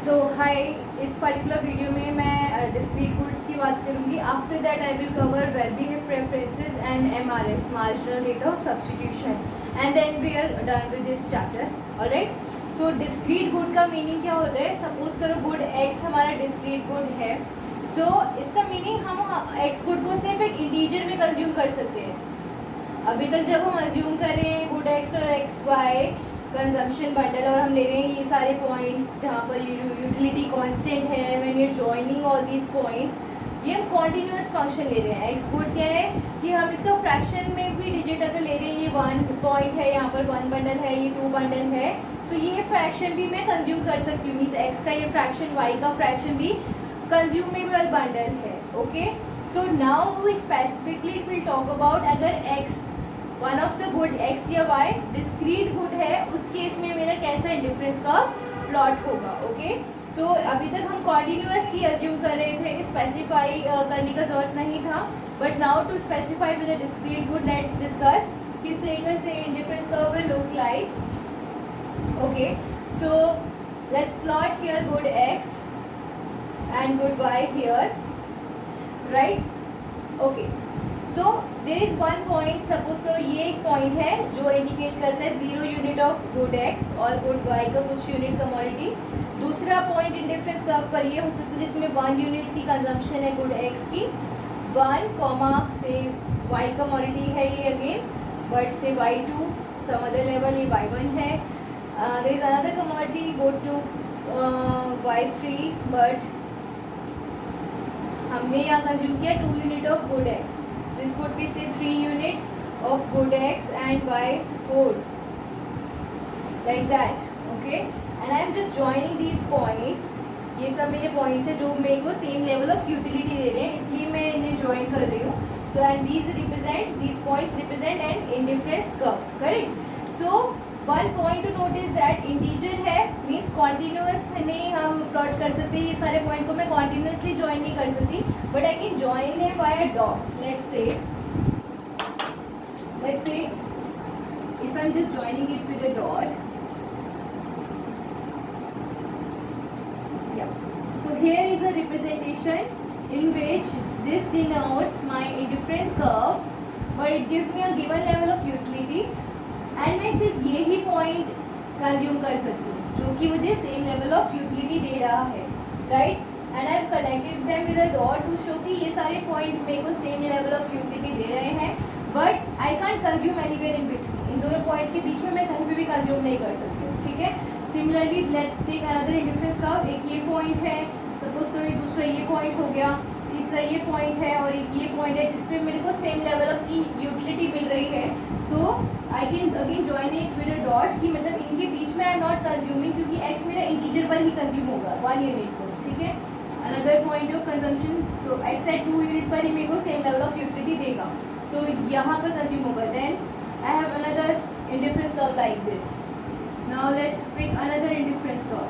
सो हाय, इस particular video में मैं डिस्क्रीट गुड्स की बात करूंगी. After that I will cover well behave preferences and MRS marginal rate of substitution and then we are done with this chapter. Alright, so discrete good का meaning क्या होता है? Suppose करो गुड एक्स हमारा discrete good है. So इसका meaning हम x good को सिर्फ एक इंटीजर में कंज्यूम कर सकते हैं. अभी तक जब हम अज्यूम कर रहे हैं गुड एक्स और एक्स वाई कंजम्पशन बंडल और हम ले रहे हैं ये सारे पॉइंट्स जहाँ पर यूटिलिटी कांस्टेंट है, when you joining all these points, ये हम कॉन्टिन्यूस फंक्शन ले रहे हैं. एक्स गुड क्या है कि हम इसका फ्रैक्शन में भी डिजिट अगर ले रहे हैं, ये 1 पॉइंट है, यहाँ पर 1 बंडल है, ये 2 बंडल है, सो ये फ्रैक्शन भी मैं कंज्यूम कर सकती हूँ. मीन्स एक्स का ये फ्रैक्शन, वाई का फ्रैक्शन भी कंज्यूमेबल बंडल है. Okay, so now we specifically will talk about अगर x one of the good x या वाई डिस्क्रीट गुड है, उस केस में मेरा कैसा इंडिफरेंस का प्लॉट होगा. ओके, सो अभी तक हम कॉन्टिन्यूस ही अज्यूम कर रहे थे कि स्पेसिफाई करने का जरूरत नहीं था. But now to specify with a discrete good, let's discuss किस तरीके से indifference curve will look like. Okay, so let's plot here good x and good y here, right. Okay, so there is one point, suppose करो ये एक point है जो indicate करता है 0 यूनिट ऑफ गुड एक्स और गुड वाई का कुछ यूनिट कमोडिटी. दूसरा पॉइंट इंडिफरेंस कर्व पर ये हो सकता है जिसमें 1 यूनिट की कंजम्पशन है गुड एक्स की, 1 कॉमा से वाई कमोडिटी है ये अगेन, बट से y2 सम अदर लेवल ये y1 है. There is another commodity go to y3, but हमने यहाँ कंज्यूम किया 2 unit of good x. This could be say 3 unit of good x and y 4, like that. Okay, and I am just joining these points. ये सब मेरे points है जो मेरे को same level of utility दे रहे हैं, इसलिए मैं इन्हें join कर रही हूँ. So and these points represent an indifference curve, correct? So one point to note is that integer है means continuous नहीं हम plot कर सकते. ये सारे point को मैं continuously join नहीं कर सकती, but I can join them via dots. Let's say if I'm just joining it with a dot, yeah. So here is a representation in which this denotes my indifference curve, but it gives me a given level of utility. And मैं सिर्फ ये ही point consume कर सकती हूँ जो कि मुझे same level of utility दे रहा है, right. And I have connected them with a dot to show कि ये सारे पॉइंट मेरे को सेम लेवल ऑफ यूटिलिटी दे रहे हैं, but I can't consume anywhere in between. इन दोनों पॉइंट्स के बीच में मैं कहीं पे भी कंज्यूम नहीं कर सकती हूँ. ठीक है, similarly let's take another indifference curve. एक ये पॉइंट है, सपोज करो एक दूसरा ये पॉइंट हो गया, तीसरा ये पॉइंट है और एक ये पॉइंट है जिसपे मेरे को सेम लेवल ऑफ की यूटिलिटी मिल रही है. So I can again join it with a dot कि मतलब इनके बीच में आई एम नॉट कंज्यूमिंग क्योंकि एक्स मेरा इंटीजर पर ही कंज्यूम होगा 1 यूनिट को. ठीक है, another point of consumption, so x at 2 unit पर ही मेरे को सेम लेवल ऑफ यूटिलिटी देगा. सो यहाँ पर कंज्यूम होगा. Then I have another indifference curve like this. Now let's pick another indifference curve.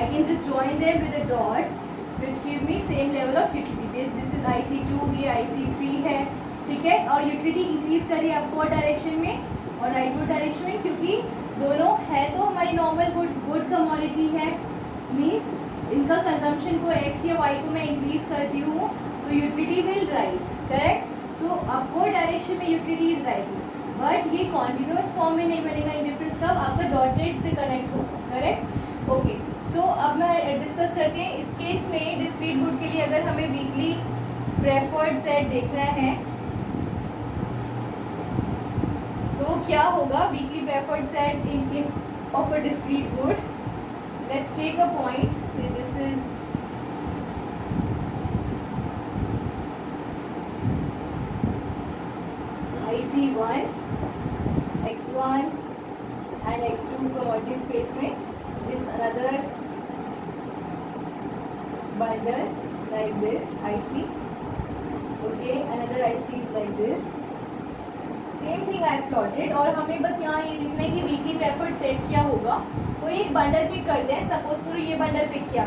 I can just join them with the dots which give me same level of utility. This is IC2, ये IC3 है. ठीक है, और utility increase करिए upward direction में और rightward direction में, क्योंकि दोनों है तो हमारी नॉर्मल गुड कमोडिटी है. मीन्स इनका कंजम्पशन को एक्स या वाई को मैं इंक्रीज करती हूँ तो utility will rise, correct. So upward direction में यूटिलिटी इज राइजिंग, बट ये कॉन्टिन्यूस फॉर्म में नहीं बनेगा. इंडिफरेंस कर्व आपका डॉटेड से कनेक्ट होगा, करेक्ट. ओके, सो अब मैं डिस्कस करते हैं इस केस में डिस्क्रीट गुड के लिए अगर हमें वीकली प्रेफर्ड सेट देखना है तो क्या होगा. Weakly preferred set in case of a discrete good, let's take a point, say this is IC1, X1 and X2 commodity space में is another bundle like this IC. Okay, another IC is like this. Same thing I have plotted. और हमें बस यहाँ ये लिखना है कि weekly preferred set क्या होगा. कोई एक बंडल पिक करते हैं, सपोज करो ये बंडल पिक किया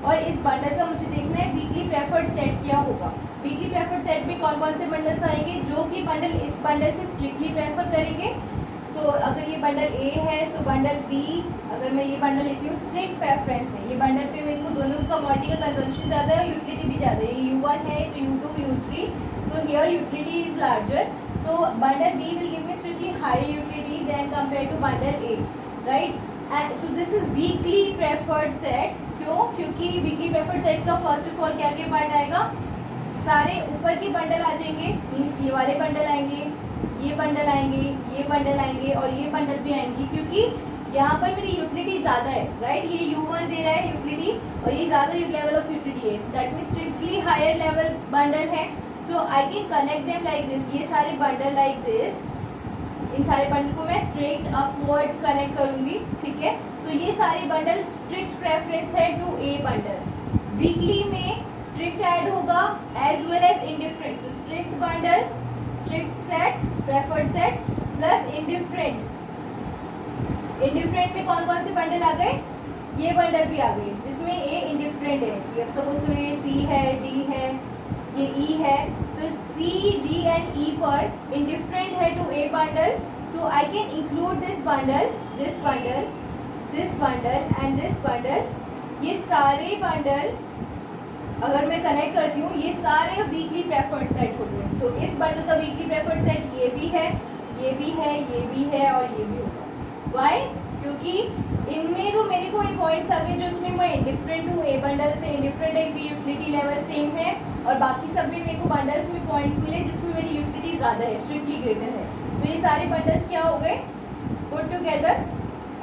और इस बंडल का मुझे देखना है वीकली प्रेफर्ड सेट क्या होगा. वीकली प्रेफर्ड सेट में कौन कौन से बंडल्स आएंगे जो कि बंडल इस बंडल से स्ट्रिक्टली प्रेफर करेंगे. सो अगर ये बंडल ए है सो बंडल बी, अगर मैं ये बंडल लेती हूँ स्ट्रिक्ट प्रेफरेंस है, ये बंडल पे मेरे को दोनों कमोडिटी का कंजम्पशन ज़्यादा है और यूटिलिटी भी ज़्यादा है, ये U1 है तो U2 U3, so here utility is larger, so bundle B will give me strictly high utility then compare to bundle A, right. And so this is weakly preferred set, क्यों? क्योंकि weakly preferred set का first of all क्या क्या part आएगा, सारे ऊपर के bundle आ जाएंगे, मीन्स ये वाले बंडल आएंगे, ये बंडल आएंगे, ये बंडल आएंगे और ये बंडल भी आएंगी, क्योंकि यहाँ पर मेरी यूटिलिटी ज़्यादा है, राइट। ये U1 दे रहा है यूटिलिटी और ये ज़्यादा लेवल ऑफ यूटिलिटी है, that means strictly higher level bundle है। So I can connect them like this, ये सारे बंडल लाइक दिस, इन सारे बंडल को मैं स्ट्रेट अपवर्ड कनेक्ट करूँगी, ठीक है। सो ये सारे बंडल स्ट्रिक्ट प्रेफरेंस है टू ए बंडल। वीकली में स्ट्रिक्ट ऐड होगा as well as indifferent, so strict bundle, strict set, preferred set plus indifferent. Indifferent में कौन कौन से बंडल आ गए, ये बंडल भी आ गए जिसमें ए इंडिफरेंट है, ये सपोज करो ये सी है, डी है, ये ई है, सो सी डी एंड ई पर इंडिफरेंट है to A bundle, so I can include this bundle, this bundle, this bundle and this bundle. ये सारे बंडल अगर मैं कनेक्ट करती हूँ ये सारे वीकली प्रेफर्ड सेट हो गए। सो इस बंडल का वीकली प्रेफर्ड सेट ये भी है, ये भी है, ये भी है और ये भी होगा। वाई? क्योंकि इनमें जो मेरे को ये पॉइंट्स आ गए जो इसमें मैं इंडिफरेंट हूँ, ए बंडल से इंडिफरेंट है क्योंकि यूटिलिटी लेवल सेम है, और बाकी सब में मेरे को बंडल्स में पॉइंट्स मिले जिसमें मेरी यूटिलिटी ज़्यादा है, स्ट्रिक्टली ग्रेटर है। सो ये सारे बंडल्स क्या हो गए, put together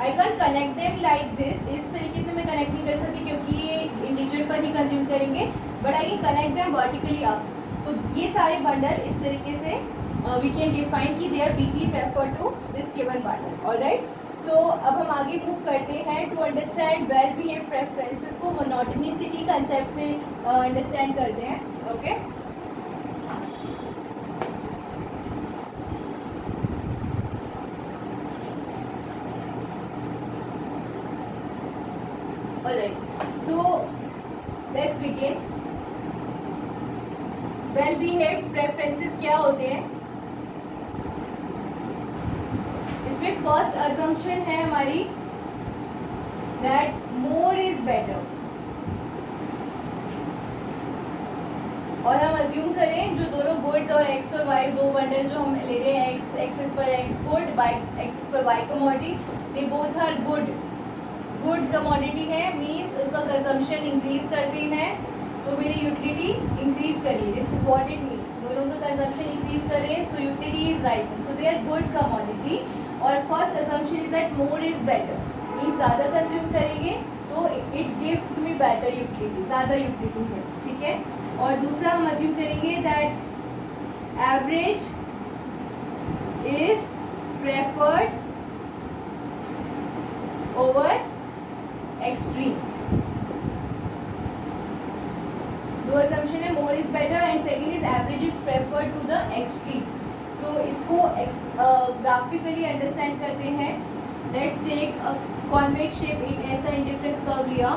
I can connect them like this. इस तरीके से मैं कनेक्ट नहीं कर सकती क्योंकि ये इंटीजर पर ही कंज्यूम करेंगे, but I can connect them vertically up. सो ये सारे बंडल इस तरीके से वी कैन डिफाइन कि they are weakly prefer to this given bundle, alright. So अब हम आगे मूव करते हैं to understand well behave preferences को मोनोटोनिसिटी कंसेप्ट से अंडरस्टैंड करते हैं, okay. Alright, so let's begin. Well behaved preferences क्या होते हैं? इसमें फर्स्ट assumption है हमारी that more is better, और हम अज्यूम करें जो दोनों गुड्स और एक्स और वाई दो बंडल जो हम ले रहे हैं, एक्स एक्सिस पर एक्स गुड, वाई एक्सिस पर y commodity, they both are good commodity है, मीन्स उनका कंजम्पशन इंक्रीज करते हैं तो मेरी यूटिलिटी इंक्रीज करिए, this is what it means, दोनों का कंजम्पशन इंक्रीज करें so utility is rising, so they are good commodity. और first assumption is that more is better, means ज़्यादा कंज्यूम करेंगे तो it gives me better utility, ज़्यादा utility है, ठीक है। और दूसरा हम अज्यूम करेंगे that average is preferred over extremes. दो असम्पशन है, more is better and second is average is preferred to the extreme. So इसको ग्राफिकली अंडरस्टैंड करते हैं। Let's take a convex shape, एक ऐसा इंडिफरेंस कर्व लिया,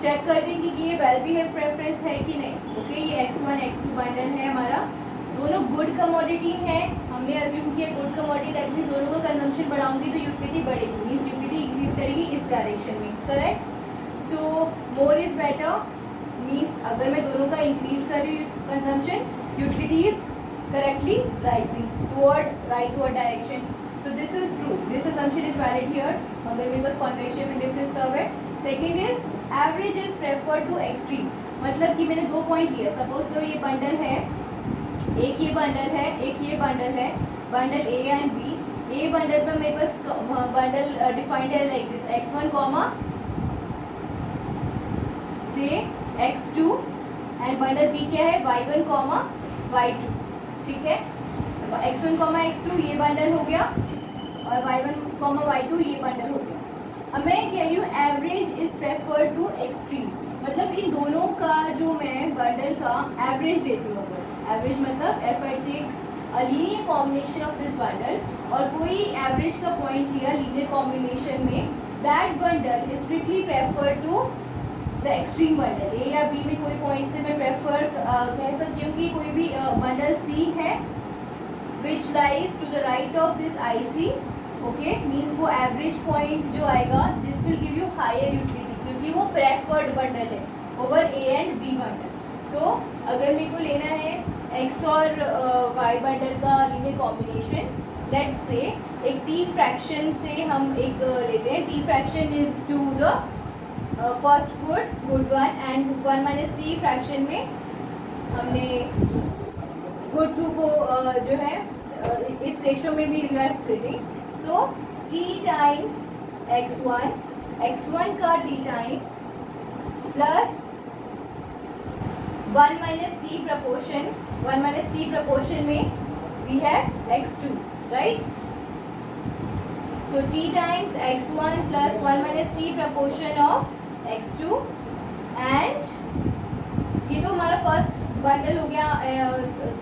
चेक करते हैं कि ये वेल बिहेव प्रेफरेंस है कि नहीं, ओके। ये x1 x2 बंडल है हमारा, दोनों गुड कमोडिटी हैं, हमने अज्यूम किया गुड कमोडिटी, दैट मीन्स दोनों का कंजम्पशन बढ़ाऊंगी तो यूटिलिटी बढ़ेगी, मीन्स यूटिलिटी इंक्रीज करेगी इस डायरेक्शन में, correct. So more is better means अगर मैं दोनों का इंक्रीज कर रही हूँ consumption, utility is correctly rising toward rightward direction, so this is true, this assumption is valid here अगर मेरे पास कॉन्वेक्स शेप इंडिफरेंस कर्व है। Second is average is preferred to extreme, मतलब कि मैंने दो पॉइंट लिया, सपोज करो ये बंडल है, एक ये बंडल है, एक ये बंडल है, bundle A and B. A bundle पर मेरे पास बंडल डिफाइंड है लाइक दिस, x1 कॉमा से x2 एंड बंडल बी क्या है, y1 कॉमा y2, ठीक है। x1 कॉमा x2 ये बंडल हो गया और y1 कॉमा y2 ये बंडल हो गया। अब मैं कह रही हूँ average is preferred to extreme, मतलब इन दोनों का जो मैं बंडल का एवरेज लेती हूँ, एवरेज मतलब if I take a linear combination of this bundle और कोई एवरेज का पॉइंट लिया लीनियर कॉम्बिनेशन में, that bundle is strictly preferred to the extreme bundle. A या बी में कोई पॉइंट से मैं प्रेफर कह सकती हूँ कि कोई भी बंडल सी है which lies to the right of this I C, okay, means वो एवरेज पॉइंट जो आएगा this will give you higher utility, क्योंकि वो प्रेफर्ड बंडल है over A and B bundle. So अगर मेरे को लेना है एक्स और वाई बंडल का लीनियर कॉम्बिनेशन, लेट्स से एक टी फ्रैक्शन से हम एक लेते हैं. T fraction is to the first good one, and 1 minus T fraction में हमने गुड टू को जो है इस रेशियो में भी we are splitting. So t times x1 का t times plus 1 minus t proportion में we have x2, right. So t times x1 plus 1 minus t proportion of x2, and ये तो हमारा फर्स्ट बंडल हो गया.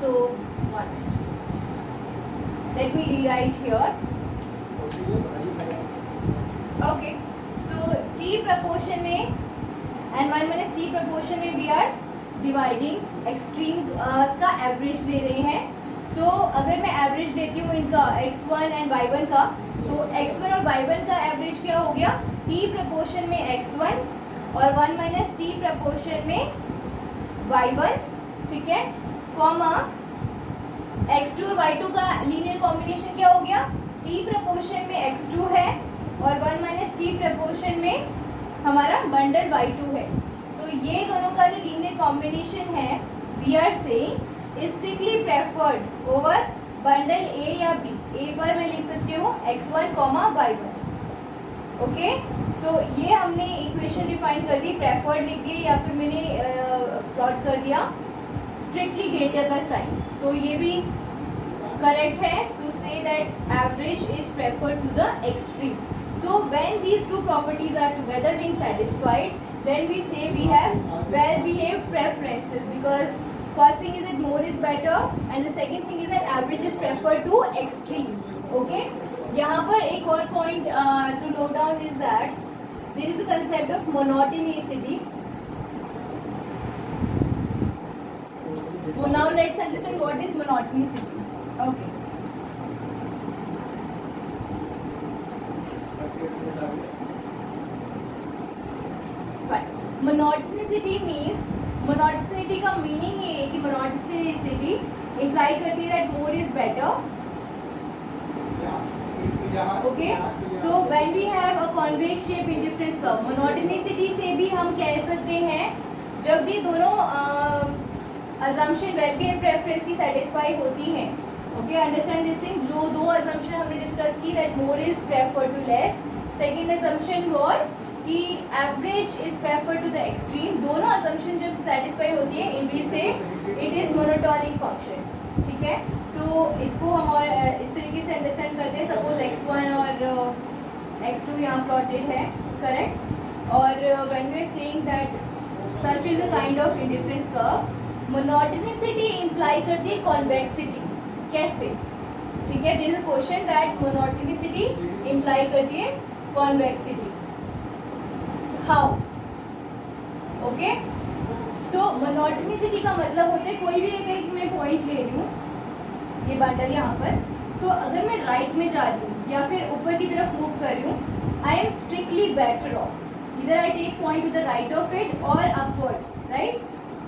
So let me rewrite here. Okay, so t proportion में and 1 minus t proportion में we are dividing extreme का average ले रहे हैं. सो अगर मैं एवरेज लेती हूँ इनका x1 एंड y1 का, सो x1 और y1 का एवरेज क्या हो गया, t प्रपोर्शन में x1 और 1 माइनस टी प्रपोर्शन में y1, ठीक है, कॉमा x2 और y2 का लीनियर कॉम्बिनेशन क्या हो गया, t प्रपोर्शन में x2 है और 1 माइनस टी प्रपोर्शन में हमारा बंडल y2 है. सो ये दोनों का जो लीनियर कॉम्बिनेशन है we are saying is strictly preferred over bundle A या बी. ए पर मैं लिख सकती हूँ x1 कॉमा y1. ओके, सो ये हमने इक्वेशन डिफाइन कर दी, प्रेफर्ड लिख दिए या फिर मैंने प्लॉट कर दिया स्ट्रिक्टली ग्रेटर का साइन. सो ये भी करेक्ट है to say that average is preferred to the extreme. So when these two properties are together being satisfied, then we say we have well-behaved preferences, because first thing is that more is better, and the second thing is that average is preferred to extremes. Okay? यहाँ पर एक और point to note down is that there is a concept of monotonicity. So now let's understand what is monotonicity. Okay. Monotonicity means, monotonicity का meaning ये है कि monotonicity imply करती है that more is better. Okay, so when we have a convex shape indifference curve, monotonicity से भी हम कह सकते हैं जब ये दोनों अजम्पशन वेल-बिहेव्ड प्रेफरेंस की सेटिस्फाई होती हैं. Okay, understand this thing. जो दो अजम्पशन हमने डिस्कस की that more is preferred to less, second assumption was कि average is preferred to the extreme. दोनों अजम्पशन जब सेटिस्फाई होती है इन बीच से इट इज़ मोनोटोनिक फंक्शन. ठीक है, सो इसको हम और इस तरीके से अंडरस्टैंड करते हैं. सपोज x1 और x2 यहाँ प्लॉटेड है, करेक्ट, और when we are saying that such is a kind of indifference curve, monotonicity imply करती है कॉन्वेक्सिटी. कैसे? ठीक है, there is a question that monotonicity imply करती है convexity. How? Okay, so monotonicity का मतलब होता है कोई भी अगर मैं पॉइंट ले रही हूँ, ये बंडल यहाँ पर, सो अगर मैं राइट में जा रही हूँ या फिर ऊपर की तरफ मूव कर रही हूँ, I am strictly better off. इधर I take point to the right of it और अपवर्ड, राइट.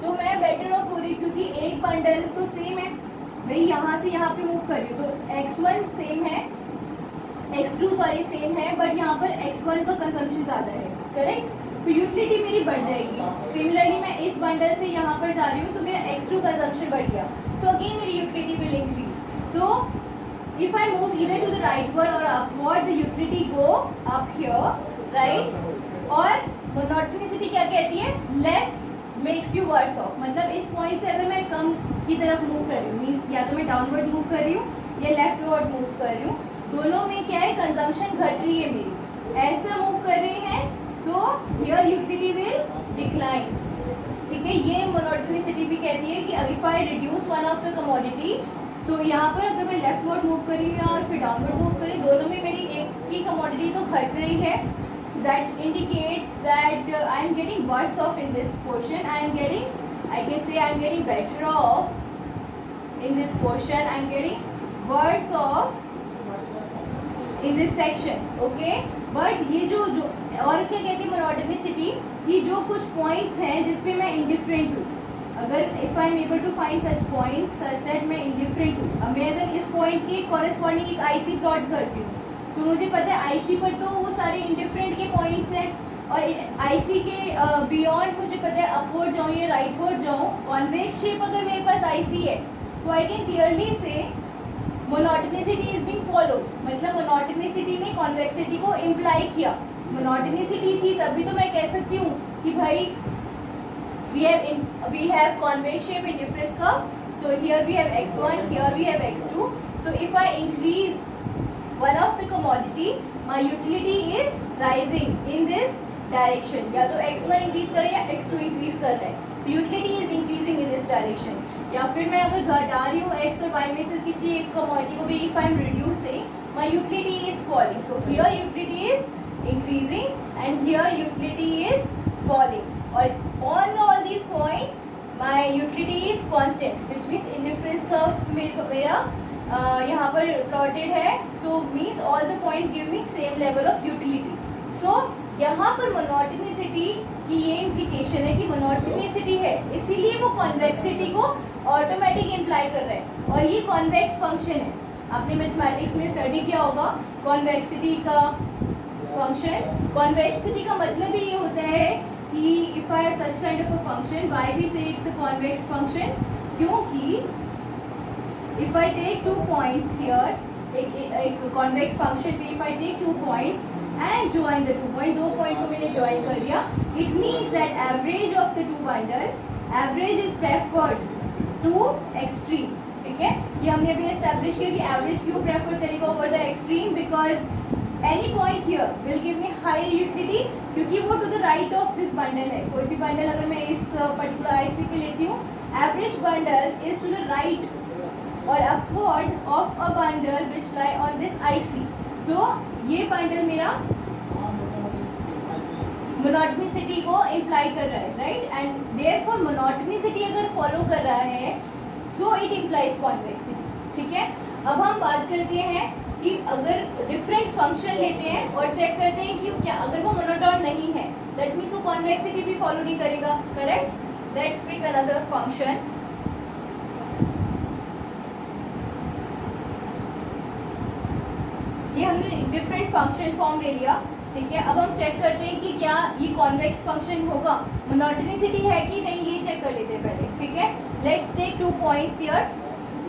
तो मैं बेटर ऑफ हो रही हूँ क्योंकि एक बंडल तो सेम है भाई, यहाँ से यहाँ पे मूव कर रही हूँ तो x1 सेम है, x2 सॉरी सेम है, बट यहाँ पर x1 का कंजम्पशन ज़्यादा है, करेक्ट. सो यूटिलिटी मेरी बढ़ जाएगी. सिमिलरली मैं इस बंडल से यहाँ पर जा रही हूँ तो मेरा x2 कंजम्पशन बढ़ गया, सो अगेन मेरी utility will increase. So if I move इधर टू द राइटवर्ड और upward, the utility go up here, right. और मोनोटोनिसिटी क्या कहती है? Less makes you worse off. मतलब इस पॉइंट से अगर मैं कम की तरफ मूव कर रही हूँ, मीन्स या तो मैं डाउनवर्ड मूव कर रही हूँ या लेफ्टवर्ड मूव कर रही हूँ, दोनों में क्या है, कंजम्पशन घट रही है मेरी. ऐसा मूव कर रहे हैं तो योर यूटिलिटी विल डिक्लाइन. ठीक है, ये मोनोटोनिसिटी भी कहती है कि if I reduce one of the commodity, so यहाँ पर अगर मैं लेफ्टवर्ड मूव कर रही हूँ और फिर डाउनवर्ड मूव कर रही हूँ, दोनों में मेरी एक ही कमोडिटी तो घट रही है. So that indicates that I am getting worse off in this portion. I can say I am getting better off in this portion. I am getting worse off in this section, okay. But ये जो जो और क्या कहते हैं monotonicity, कि जो कुछ पॉइंट्स हैं जिसपे मैं इंडिफरेंट हूँ, अगर if I am able to find such points such that मैं इंडिफरेंट हूँ। अब मैं अगर इस पॉइंट के कॉरेस्पॉन्डिंग एक आईसी प्लॉट करती हूँ, सो मुझे पता है आईसी पर तो वो सारे इंडिफरेंट के पॉइंट्स हैं, और आईसी के बियॉन्ड मुझे पता है अपवर्ड जाऊँ या राइटवर्ड जाऊँ, कॉन्वेक्स शेप अगर मेरे पास आईसी है तो आई कैन क्लियरली से मोनोटोनिसिटी इज बीइंग फॉलोड। मतलब मोनोटोनिसिटी ने कॉन्वेक्सिटी को इम्प्लाई किया। मोनोटोनिसिटी थी तभी तो मैं कह सकती हूँ कि भाई we have convex shape in difference curve, so here we have x1, here we have x2. So if I increase one of the commodity, my utility is rising in this direction. या तो x1 increase कर रहा है या x2 increase कर रहा है, so utility is increasing in this direction. या फिर मैं अगर घटा रही हूँ x और y में से किसी एक commodity को भी, if I am reducing, my utility is falling. So here utility is increasing and here utility is falling. और on all these point my utility is constant, which means indifference curve मेरा यहाँ पर plotted है, so means all the point give me same level of utility. So यहाँ पर monotonicity की ये implication है कि monotonicity है, इसीलिए वो convexity को automatic imply कर रहा है, और ये convex function है। आपने मैथमेटिक्स में स्टडी किया होगा convexity का function। convexity का मतलब ही ये होता है कि if I have such kind of a function, why we say it's a convex function? क्योंकि if I take 2 points here, एक convex function पे if I take 2 points and join the 2 point, 2 point को मैंने join कर दिया, it means that average of the 2 bundle, average is preferred to extreme। ठीक है, ये हमने अभी establish किया कि average क्यों prefer करेगा over the extreme, because any point here will give me higher utility, क्योंकि वो to the right of this bundle है। कोई भी bundle अगर मैं इस particular IC पे लेती हूँ, average bundle is to the right और upward of a bundle which lie on this IC। so ये bundle मेरा monotonicity को imply कर रहा है, right? and therefore monotonicity अगर follow कर रहा है so it implies convexity। ठीक है, अब हम बात करते हैं कि अगर डिफरेंट फंक्शन लेते हैं और चेक करते हैं कि क्या अगर वो मोनोटोन नहीं है, दैट मीन्स वो कॉन्वेक्सिटी भी फॉलो नहीं करेगा, correct. Let's pick another function. ये हमने डिफरेंट फंक्शन फॉर्म ले लिया, ठीक है। अब हम चेक करते हैं कि क्या ये कॉन्वेक्स फंक्शन होगा, मोनोटोनिसिटी है कि नहीं, ये चेक कर लेते हैं पहले, ठीक है। Let's take 2 points here,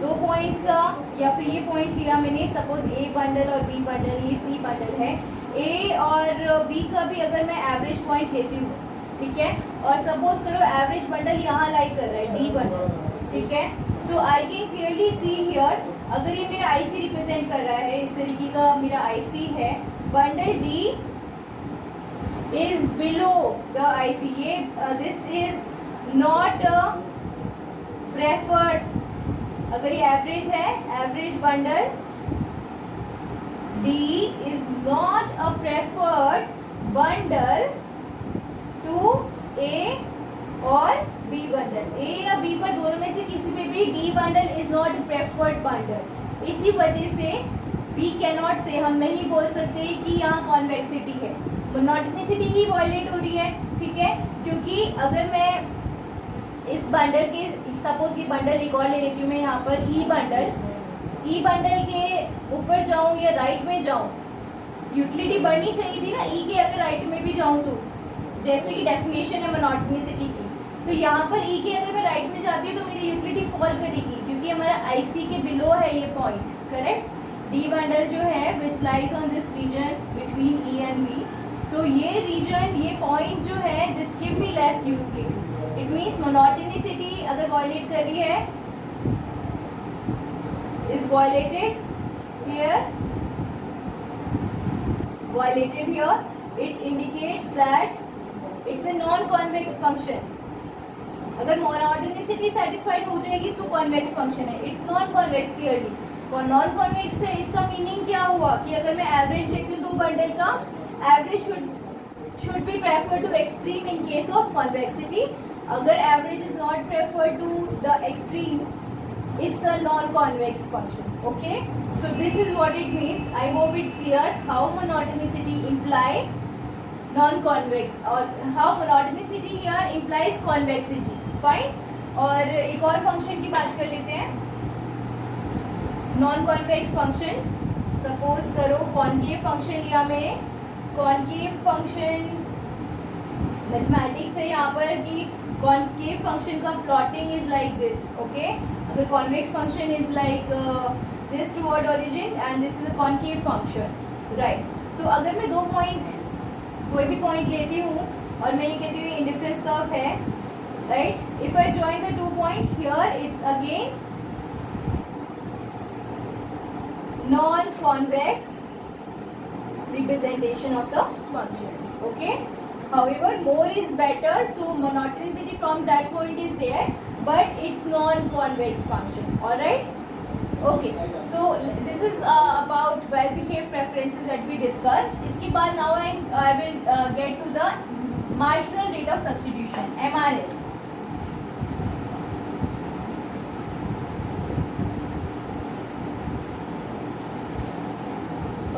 2 points का या फिर ये पॉइंट लिया मैंने, सपोज ए बंडल और बी बंडल, ये सी बंडल है। ए और बी का भी अगर मैं एवरेज पॉइंट लेती हूँ, ठीक है, और सपोज करो एवरेज बंडल यहाँ लाई कर रहा है डी बंडल, ठीक है। So I can clearly see here, अगर ये मेरा आईसी रिप्रेजेंट कर रहा है, इस तरीके का मेरा आईसी है, bundle D is below the IC, ये दिस इज नॉट प्रेफर्ड। अगर ये एवरेज है, average bundle D is not a preferred bundle to A और B बंडल। A या B पर दोनों में से किसी पे भी D bundle is not a preferred bundle। इसी वजह से we cannot say, हम नहीं बोल सकते कि यहाँ कॉन्वेक्सिटी है, मोनोटोनिसिटी ही वायलेट हो रही है, ठीक है। क्योंकि अगर मैं इस बंडल के, सपोज ये बंडल एक और ले लेती हूँ मैं यहाँ पर, ई बंडल के ऊपर जाऊँ या राइट में जाऊँ, यूटिलिटी बढ़नी चाहिए थी ना, ई के अगर राइट में भी जाऊँ तो, जैसे कि डेफिनेशन है मोनोटोनिसिटी की, तो यहाँ पर ई के अगर मैं राइट में जाती हूँ तो मेरी यूटिलिटी फॉल करेगी, क्योंकि हमारा आईसी के बिलो है ये पॉइंट, करेक्ट। डी बंडल जो है which lies on this region between E and B, so ये रीजन, ये पॉइंट जो है this give me less utility. It means monotonicity अगर वायलेट कर रही है, is violated here, it indicates that it's a non-convex function। अगर monotonicity satisfied हो जाएगी तो convex function है, it's non-convex clearly। और non-convex से इसका मीनिंग क्या हुआ कि अगर मैं एवरेज लेती हूँ 2 बंडल का, average should be preferred to extreme in case of convexity। अगर average is not preferred to the extreme, it's a non-convex function, okay। So this is what it means. I hope it's clear how monotonicity imply non-convex or how monotonicity here implies convexity. Fine. और एक और function की बात कर लेते हैं, non convex function. Suppose करो concave function लिया मैंने. कॉन्केव फंक्शन मैथमेटिक्स है यहाँ पर कि कॉन्केव फंक्शन का plotting is like this. Okay, अगर convex function is like this toward origin and this is a concave function, right. So अगर मैं दो पॉइंट, कोई भी पॉइंट लेती हूँ और मैं ये कहती हूँ इंडिफरेंस कर्व है, right. If I join the 2 point here, it's again non convex representation of the function. Okay, however more is better, so monotonicity from that point is there, but it's non-convex function. All right. Okay, so this is about well behaved preferences that we discussed. इसके बाद now I will get to the marginal rate of substitution, MRS.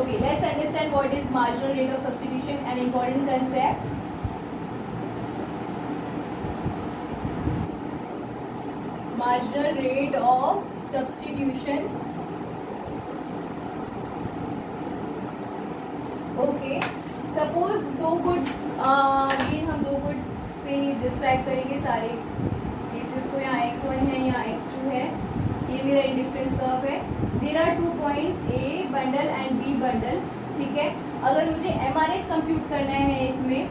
Okay, let's understand what is marginal rate of substitution, an important concept. Marginal rate of substitution. Okay, suppose दो goods, again हम दो goods से describe करेंगे सारे cases को. यहाँ x1 है, यहाँ x2 है, ये मेरा इंडिफरेंस कर्व है. There are 2 points A bundle and B bundle. ठीक है, अगर मुझे MRS कंप्यूट करना है इसमें,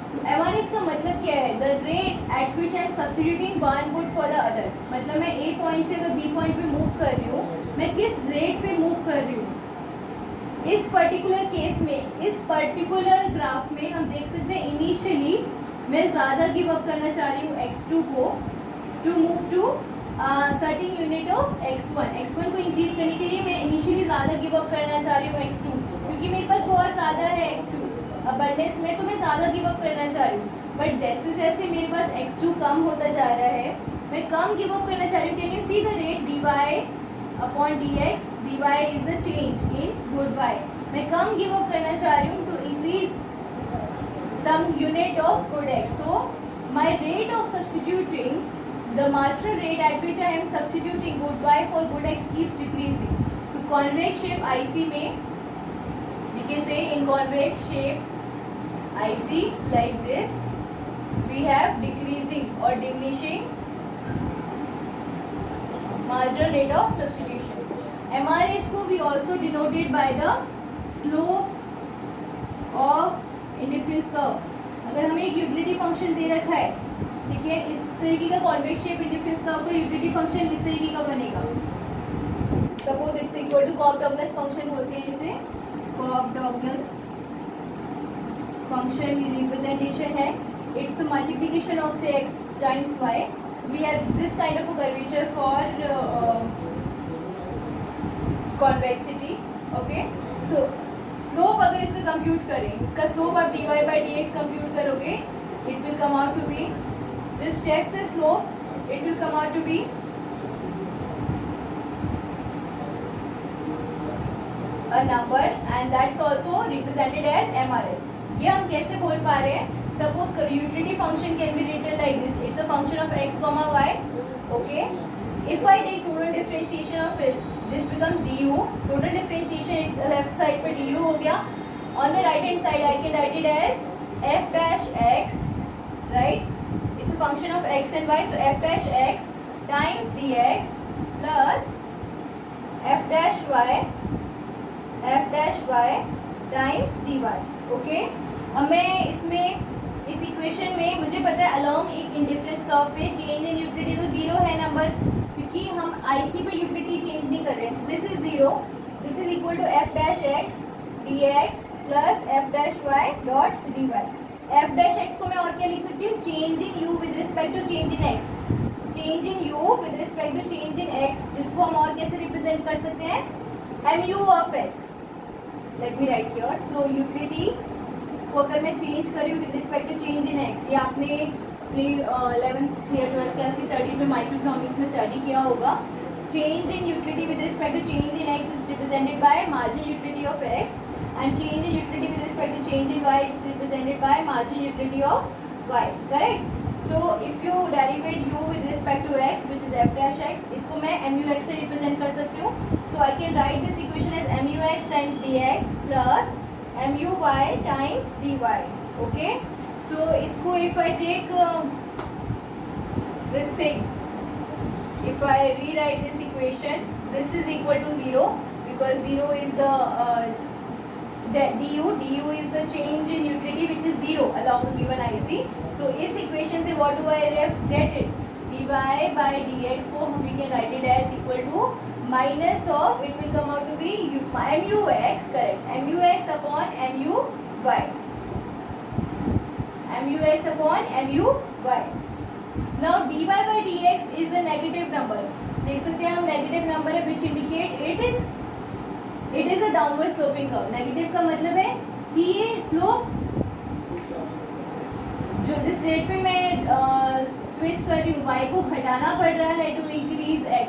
तो MRS का मतलब क्या है? The rate at which I am substituting one good for the other. मतलब मैं A पॉइंट से अगर B पॉइंट पे मूव कर रही हूँ, मैं किस रेट पे मूव कर रही हूँ. इस पर्टिकुलर केस में, इस पर्टिकुलर ग्राफ में हम देख सकते हैं इनिशियली मैं ज़्यादा गिव अप करना चाह रही हूँ x2 को to move to certain unit of x1 को इंक्रीज करने के लिए मैं इनिशियली ज़्यादा गिव अप करना चाह रही हूँ x2, क्योंकि मेरे पास बहुत ज़्यादा है x2 अबंडेंस में, तो मैं ज़्यादा गिव अप करना चाह रही हूँ. बट जैसे जैसे मेरे पास x2 कम होता जा रहा है, मैं कम गिव अप करना चाह रही हूँ. Can you see the rate dy upon dx. dy is the change in good y. मैं कम गिव अप करना चाह रही हूँ to increase some unit of good x. So my rate of substituting, the marginal rate at which I am substituting good y for good x keeps decreasing. So convex shape IC में we can say in convex shape IC like this we have decreasing or diminishing marginal rate of substitution. MRS को we also denoted by the slope of indifference curve. अगर हमें एक utility function दे रखा है, ठीक है, इस तरीके का कॉन्वेक्स शेप इंडिफरेंस कर्व का यूटिलिटी फंक्शन इस तरीके का बनेगा. Suppose it's equal to Cobb Douglas function बोलते हैं इसे. कॉफ-डॉगलस फंक्शन रिप्रेजेंटेशन है, it's multiplication of say x times y. So we have this kind of a curvature for convexity. Okay, so slope अगर इसका कंप्यूट करें, इसका स्लोप आप dy by dx compute करोगे, it will come out to be, just check the slope, it will come out to be a number and that's also represented as MRS. ये हम कैसे बोल पा रहे हैं? Suppose करो utility function can be written like this. It's a function of x comma y. Okay. If I take total differentiation of it, this becomes du. Total differentiation left side पे du हो गया. On the right hand side I can write it as f dash x, right? It's a function of x and y, so f dash x times dx plus f dash y times dy. Okay, अब मैं इसमें इस equation में मुझे पता है along एक indifference curve पे चेंज इन यूटिलिटी तो जीरो है नंबर, क्योंकि हम IC पे यूटिलिटी चेंज नहीं कर रहे हैं. So this is zero. This is equal to f dash x dx plus f dash y dot dy. f dash x को मैं और क्या लिख सकती हूँ? Change in u with respect to change in x. Change in u with respect to change in x, जिसको हम और कैसे रिप्रेजेंट कर सकते हैं? mu of x. Let me write here. So utility को अगर मैं चेंज कर रही हूँ with respect to change in x, ये आपने अपनी 11th या 12th क्लास की स्टडीज़ में माइक्रो इकोनॉमिक्स में स्टडी किया होगा. change in utility with respect to change in x is represented by marginal utility of x, and change in utility with respect to change in y is represented by marginal utility of y. Correct? So if you derivate u with respect to x, which is f dash x, इसको मैं mu x से represent कर सकती हूँ. So I can write this equation as mu x times dx plus mu y times dy. Okay? So इसको if I take this thing, if I rewrite this equation, this is equal to 0 because 0 is the du is the change in utility which is 0 along the given IC. So इस equation से what do I get it? dy by dx को we can write it as equal to minus of, it will come out to be mu x, correct, mu x upon mu y, mu x upon mu y. Now dy by dx is a negative number. देख सकते हैं हम negative number है which indicate it is a downward sloping curve. Negative का मतलब है कि ये slope जो जिस रेट पे मैं स्विच कर रही हूँ y को घटाना पड़ रहा है to increase x,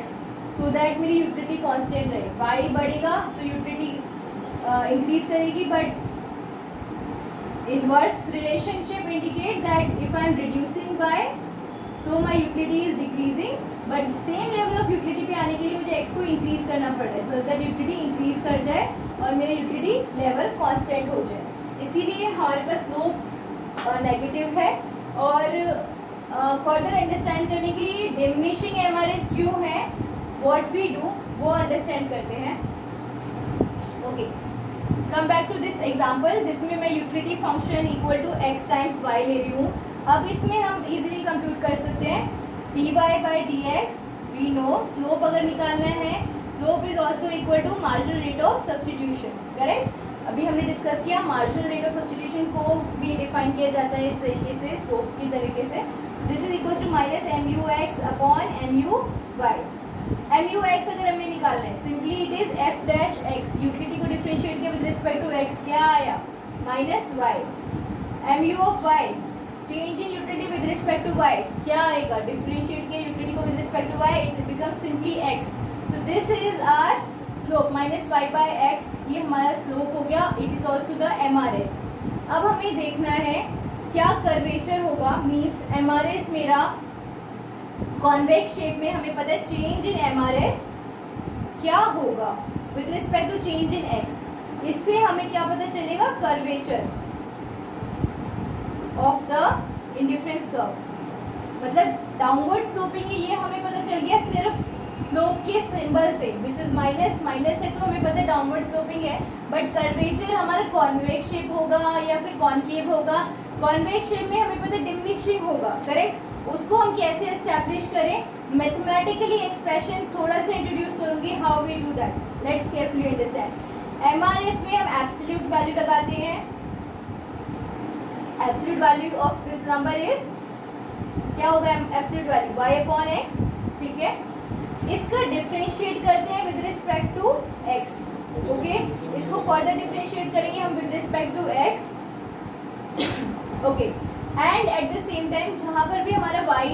so that मेरी यूटिलिटी कांस्टेंट रहे. y बढ़ेगा तो यूटिलिटी इंक्रीज करेगी, but inverse relationship indicate that if I am reducing y so my utility is decreasing, but same level of utility पे आने के लिए मुझे x को इंक्रीज करना पड़ रहा है सो दैट यूटिलिटी इंक्रीज कर जाए और मेरा यूटिलिटी लेवल कांस्टेंट हो जाए. इसीलिए हमारे पास स्लोप नेगेटिव है. और फर्दर अंडरस्टैंड करने के लिए डिमिनिशिंग एमआरएस क्यों है, व्हाट वी डू, वो अंडरस्टैंड करते हैं. Okay, come back to this example जिसमें मैं utility function equal to x times y ले रही हूँ. अब इसमें हम इजीली कंप्यूट कर सकते हैं dy by dx. We know slope अगर निकालना है, slope is also equal to marginal rate of substitution. Correct? अभी हमने डिस्कस किया मार्जिनल रेट ऑफ सब्सटीट्यूशन को भी डिफाइन किया जाता है इस तरीके से, स्लोप की तरीके से. This is equal to minus mu x upon mu y. mu x अगर हमें निकालना है, simply it is f dash x. Utility को डिफरेंशिएट किया विद रिस्पेक्ट टू x, क्या आया? Minus y. mu of y, change in utility with respect to y, क्या आएगा? डिफरेंशिएट किया यूटिलिटी को with respect to y, it becomes simply x. So this is our slope minus y by x. ये हमारा slope हो गया. It is also the MRS. अब हमें देखना है क्या कर्वेचर होगा, मीन्स MRS मेरा कॉन्वेक्स शेप में, हमें पता है चेंज इन MRS क्या होगा with respect to change in x. इससे हमें क्या पता चलेगा? Curvature of the indifference curve, मतलब डाउनवर्ड स्लोपिंग है, ये हमें पता चल गया सिर्फ स्लोप के सिंबल से, विच इज माइनस. माइनस है तो हमें पता है डाउनवर्ड स्लोपिंग है, बट कर्वेचर हमारा कॉन्वेक्स शेप होगा या फिर कॉनकेव होगा. कॉन्वेक्स शेप में हमें पता है डिमिनिशिंग होगा. करेक्ट? उसको हम कैसे एस्टैब्लिश करें? मैथमेटिकली एक्सप्रेशन थोड़ा सा इंट्रोड्यूस करूंगी, how we do that. Let's carefully understand. MRS में हम एब्सोल्यूट वैल्यू लगाते हैं. Absolute value of this number is, क्या होगा absolute value? y upon x. ठीक है, इसका डिफरेंशिएट करते हैं with respect to x. Okay, इसको फर्दर डिफरेंशिएट करेंगे हम with respect to x. Okay, and at the same time जहाँ पर भी हमारा y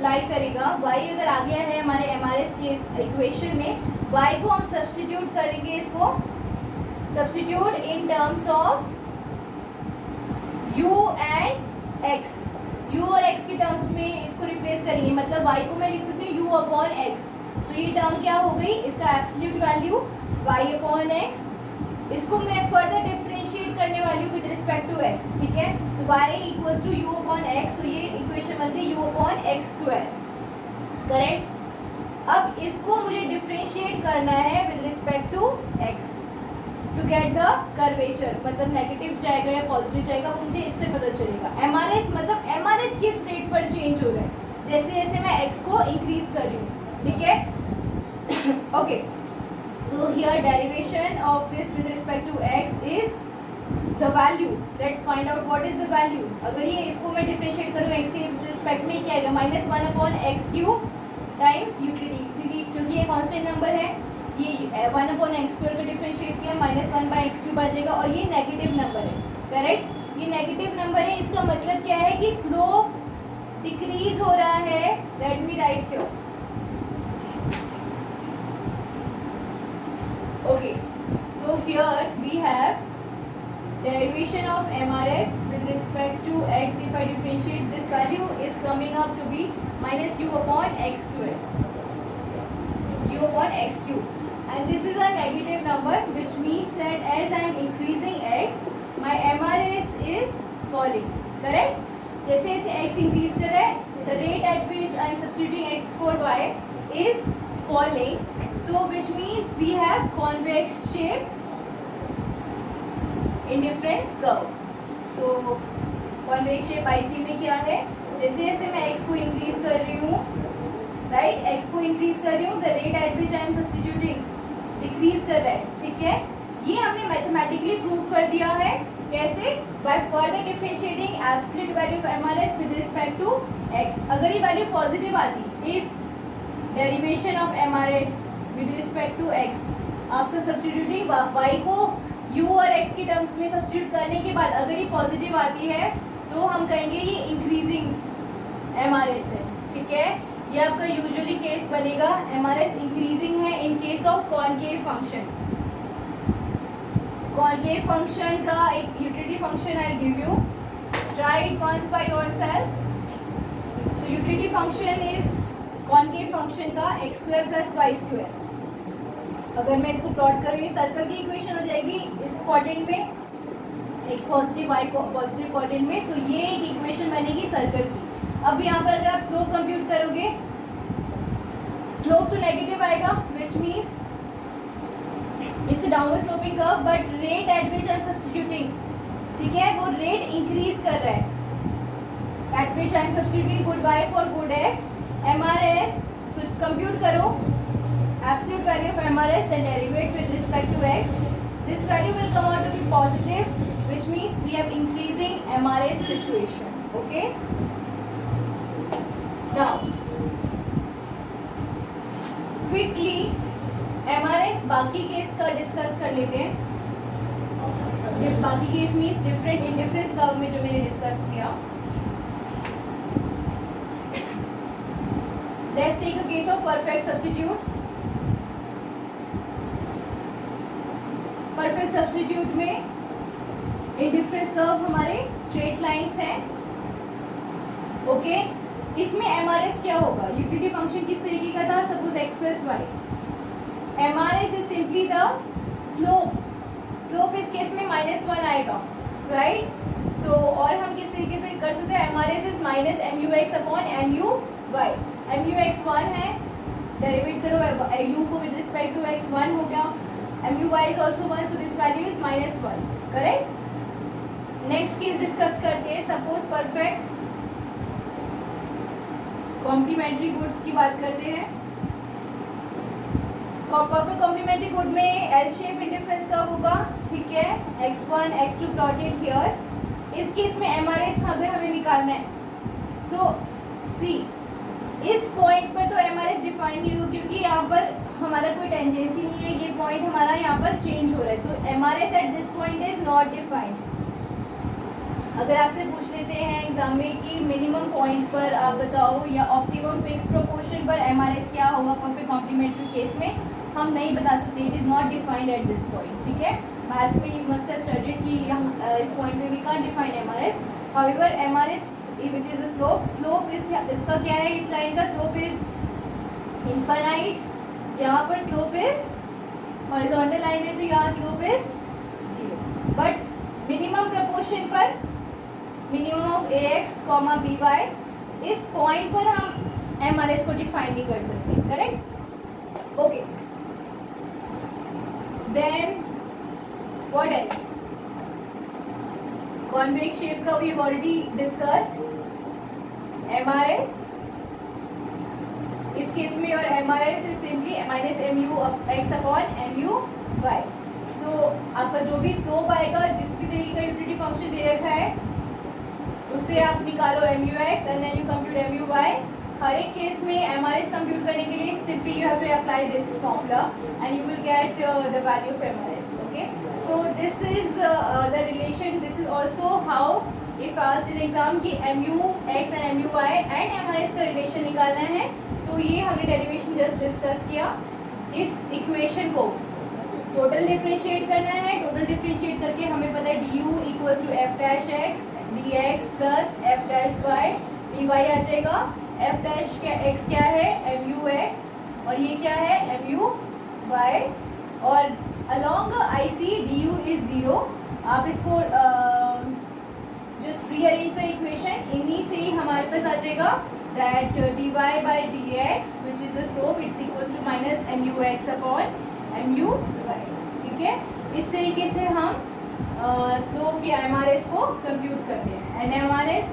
लाई करेगा, y अगर आ गया है हमारे MRS के इक्वेशन में, y को हम सब्स्टिट्यूट करेंगे, इसको substitute in terms of u and x. u और x के टर्म्स में इसको रिप्लेस करेंगे, मतलब y को मैं लिख सकती हूँ u अपॉन x. तो ये टर्म क्या हो गई? इसका absolute value y upon x. इसको मैं फर्दर डिफरेंशिएट करने वाली हूँ विद रिस्पेक्ट टू x. ठीक है, तो y equals to u upon x. तो ये इक्वेशन बनती है u upon x square. Correct? अब इसको मुझे डिफरेंशिएट करना है with respect to x to get the curvature, मतलब नेगेटिव जाएगा या पॉजिटिव जाएगा वो मुझे इससे पता चलेगा. MRS मतलब MRS किस रेट पर चेंज हो रहा है, जैसे जैसे मैं x को इंक्रीज कर रही हूँ. ठीक है? Okay, so here derivation of this with respect to x is the value. Let's find out what is the value. अगर ये इसको मैं डिफरेंशिएट करूँ x के रिस्पेक्ट में, क्या आएगा? Minus 1 upon x cube times utility, क्योंकि ये कॉन्स्टेंट नंबर है. ये 1 अपॉन एक्स स्क्वायर को डिफरेंशिएट किया, माइनस 1 बाई एक्स क्यूब आ जाएगा. और ये नेगेटिव नंबर है. करेक्ट? ये नेगेटिव नंबर है, इसका मतलब क्या है कि स्लोप डिक्रीज हो रहा है. Late me write here. Okay, so here we have derivation of MRS with respect to x. If I differentiate, this value is coming up to be minus u upon x square, u upon x cube, and this is a negative number, which means that as I am increasing x, my MRS is falling. Correct? जैसे जैसे x increase कर रहा है, the rate at which I am substituting x for y is falling. So which means we have convex shape indifference curve. So convex shape IC में क्या है, जैसे जैसे मैं x को increase कर रही हूँ, राइट, x को increase कर रही हूँ, the rate at which I am substituting decrease कर रहा है. ठीक है, ये हमने मैथमेटिकली प्रूव कर दिया है. कैसे? By further differentiating absolute value of MRS with respect to x. अगर ये वैल्यू पॉजिटिव आती, if derivation of MRS with respect to x, after substituting y को यू और एक्स की टर्म्स में सब्स्टिट्यूट करने के बाद अगर ये पॉजिटिव आती है, तो हम कहेंगे ये इंक्रीजिंग एमआरएस है. ठीक है, ये आपका यूजुअली केस बनेगा, एमआरएस इंक्रीजिंग है in case of concave function. Concave function का एक utility function I give you, try it once by yourself. So utility function is concave function का x square plus y square. अगर मैं इसको plot करूँ, circle की equation हो जाएगी इस क्वाड्रेंट में, x positive y positive quadrant में. सो ये एक इक्वेशन बनेगी सर्कल की. अब यहाँ पर अगर आप स्लोप कंप्यूट करोगे, स्लोप तो नेगेटिव आएगा, which means it's downward sloping curve, but rate at which I am substituting, ठीक है, वो रेट इंक्रीज कर रहा है. At which I am substituting good y for good x, MRS. So compute करो absolute value of MRS, then derivate with respect to x. This value will come out to be positive, which means we have increasing MRS situation. Okay. Now, quickly MRS बाकी case का discuss कर लेते हैं. बाकी case means different indifference curve में जो मैंने discuss किया. Let's take a case of perfect substitute. Perfect substitute में इंडिफरेंस कर्व हमारे स्ट्रेट लाइंस हैं. ओके, इसमें एमआरएस क्या होगा? यूटिलिटी फंक्शन किस तरीके का था? Suppose x plus y. MRS is simply the slope. Slope इस केस में -1 आएगा, राइट. सो और हम किस तरीके से कर सकते हैं? MRS is minus M U x upon M U y. M U x 1 है, डेरिवेट करो यू को विद रिस्पेक्ट टू एक्स 1 हो गया. mu y is also 1, so this value is -1. correct. Next case discuss करते हैं. Suppose perfect complementary goods की बात करते हैं. परफेक्ट कॉम्प्लीमेंट्री गुड में एल शेप इंडिफरेंस कर्व होगा. ठीक है, x1 x2 प्लॉटेड हियर. इस केस में एमआरएस अगर हमें निकालना है, सो सी इस पॉइंट पर तो एमआरएस डिफाइन नहीं होगा, क्योंकि यहाँ पर हमारा कोई टेंजेंसी नहीं है. ये पॉइंट हमारा यहाँ पर चेंज हो रहा है, तो MRS at this point is not defined. अगर आपसे पूछ लेते हैं एग्जाम में कि मिनिमम पॉइंट पर आप बताओ या ऑप्टिमम फिक्स प्रोपोर्शन पर एमआरएस क्या होगा परफेक्ट कॉम्प्लीमेंट्री केस में, हम नहीं बता सकते. It is not defined at this point. ठीक है, मैथ्स में यू मस्ट हैव स्टडीड कि हम इस पॉइंट में we can't define MRS. However MRS which is the slope, slope is इसका क्या है? इस लाइन का स्लोप इज इनफाइनाइट. यहाँ पर स्लोप इज हॉरिजॉन्टल लाइन है, तो यहाँ slope is 0. But minimum proportion पर, minimum of A x comma B y, इस पॉइंट पर हम एमआरएस को डिफाइन नहीं कर सकते. Correct. Okay, then what else? Convex shape का we have already discussed. MRS इस केस में और MRS is simply minus M U x upon M U y. So आपका जो भी स्लोप आएगा, जिस भी तरीके का यूटिलिटी फंक्शन दे रखा है, उससे आप निकालो M U x and then you compute M U y. हर एक केस में एमआरएस कंप्यूट करने के लिए simply you have to apply this formula and you will get the value of MRS. Okay, so this is the relation. This is also how if asked in exam कि M U x and M U y and MRS का relation निकालना है. तो ये हमने derivation just discuss किया. इस equation को टोटल डिफ्रेंशिएट करना है। टोटल डिफ्रेंशिएट करके हमें पता है d U equals to f dash x d x plus f dash y d y आ जाएगा। एफ डैश क्या एक्स क्या है एम यू एक्स और ये क्या है एम यू वाई और along I C D U is zero. आप इसको जस्ट रीअरेंज द इक्वेशन, इन्हीं से ही हमारे पास आ जाएगा that d y by d x which is the slope it's equals to minus M U x upon M U y. ठीक है, इस तरीके से हम स्लोप या एम आर एस को कंप्यूट करते हैं and M R S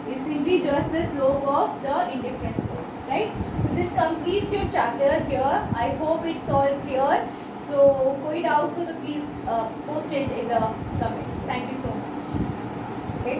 is simply just the slope of the indifference slope, right. So this completes your chapter here. I hope it's all clear. So कोई doubts हो तो please post it in the comments. Thank you so much. Okay.